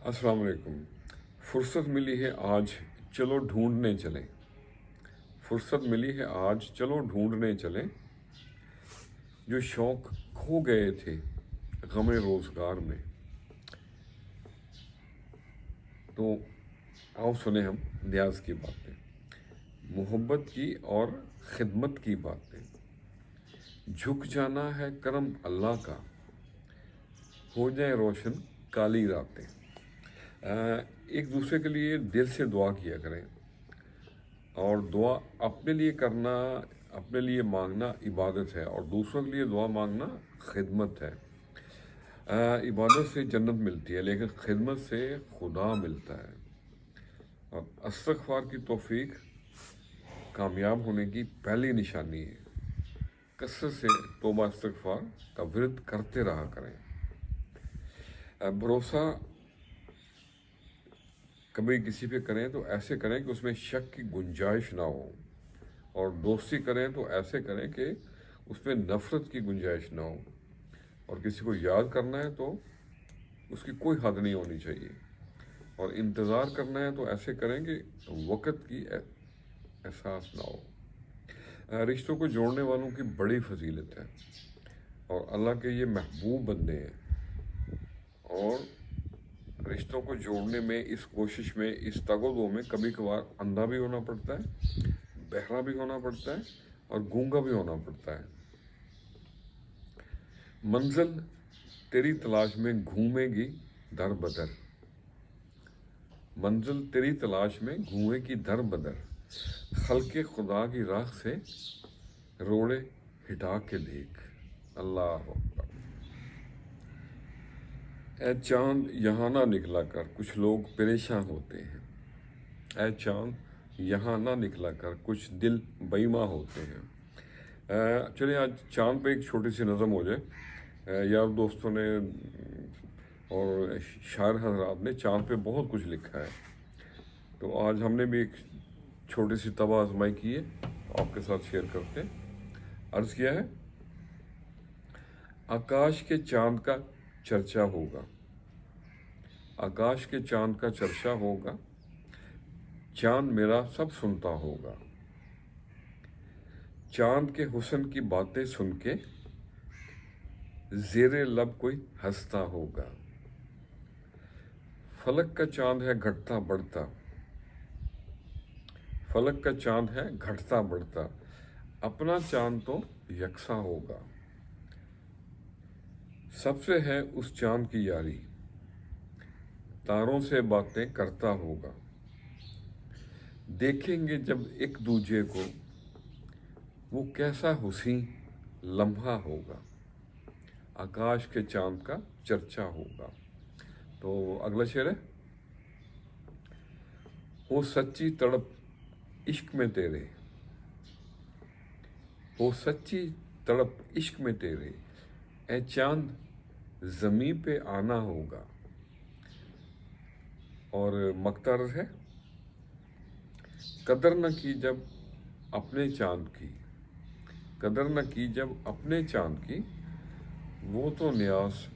अस्सलाम वालेकुम। फुर्सत मिली है आज, चलो ढूंढने चलें। फुर्सत मिली है आज, चलो ढूंढने चलें। जो शौक खो गए थे गमे रोज़गार में। तो आओ सुने हम न्याज की बातें, मोहब्बत की और खिदमत की बातें। झुक जाना है करम अल्लाह का, हो जाए रोशन काली रातें। एक दूसरे के लिए दिल से दुआ किया करें, और दुआ अपने लिए करना, अपने लिए मांगना इबादत है, और दूसरों के लिए दुआ मांगना खिदमत है। इबादत से जन्नत मिलती है, लेकिन खिदमत से खुदा मिलता है। और इस्तिग़फ़ार की तौफीक कामयाब होने की पहली निशानी है। कसरत से तौबा इस्तिग़फ़ार का विरद करते रहा करें। भरोसा कभी किसी पे करें तो ऐसे करें कि उसमें शक की गुंजाइश ना हो, और दोस्ती करें तो ऐसे करें कि उसमें नफ़रत की गुंजाइश ना हो, और किसी को याद करना है तो उसकी कोई हद नहीं होनी चाहिए, और इंतज़ार करना है तो ऐसे करें कि वक़्त की एहसास ना हो। रिश्तों को जोड़ने वालों की बड़ी फजीलत है, और अल्लाह के ये महबूब बंदे हैं। और रिश्तों को जोड़ने में, इस कोशिश में, इस तगोदो में कभी कभार अंधा भी होना पड़ता है, बहरा भी होना पड़ता है, और गूंगा भी होना पड़ता है। मंजिल तेरी तलाश में घूमेगी दर बदर, मंजिल तेरी तलाश में घूमेगी दर बदर। खल्के खुदा की राख से रोड़े हिटा के देख। अल्लाह अकबर। ऐ चांद यहाँ ना निकला कर, कुछ लोग परेशान होते हैं। ऐ चांद यहाँ ना निकला कर, कुछ दिल बेईमा होते हैं। चलिए आज चांद पे एक छोटी सी नज़म हो जाए। यार दोस्तों ने और शायर हजरात ने चांद पे बहुत कुछ लिखा है, तो आज हमने भी एक छोटी सी तबाह आजमाई की है, आपके साथ शेयर करते हैं। अर्ज़ किया है, आकाश के चांद का चर्चा होगा, आकाश के चांद का चर्चा होगा, चांद मेरा सब सुनता होगा। चांद के हुस्न की बातें सुन के ज़ेरे लब कोई हंसता होगा। फलक का चांद है घटता बढ़ता, फलक का चांद है घटता बढ़ता, अपना चांद तो यकसा होगा। सबसे है उस चांद की यारी, तारों से बातें करता होगा। देखेंगे जब एक दूजे को, वो कैसा हुस्न लम्हा होगा। आकाश के चांद का चर्चा होगा। तो अगला शेर है, हो सच्ची तड़प इश्क में तेरे, हो सच्ची तड़प इश्क में तेरे, ऐ चांद ज़मीं पे आना होगा। और मक्ता अर्ज़ है, कदर न की जब अपने चांद की, कदर न की जब अपने चांद की, वो तो न्यास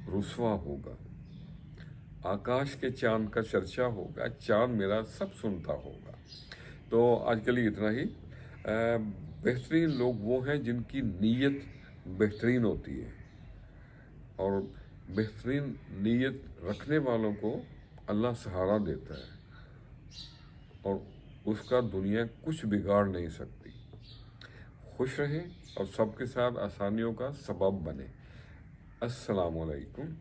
रुसवा होगा। आकाश के चांद का चर्चा होगा, चांद मेरा सब सुनता होगा। तो आज के लिए इतना ही। बेहतरीन लोग वो हैं जिनकी नीयत बेहतरीन होती है, और बेहतरीन नीयत रखने वालों को अल्लाह सहारा देता है, और उसका दुनिया कुछ बिगाड़ नहीं सकती। खुश रहें और सबके साथ आसानियों का सबब बने। अस्सलामु अलैकुम।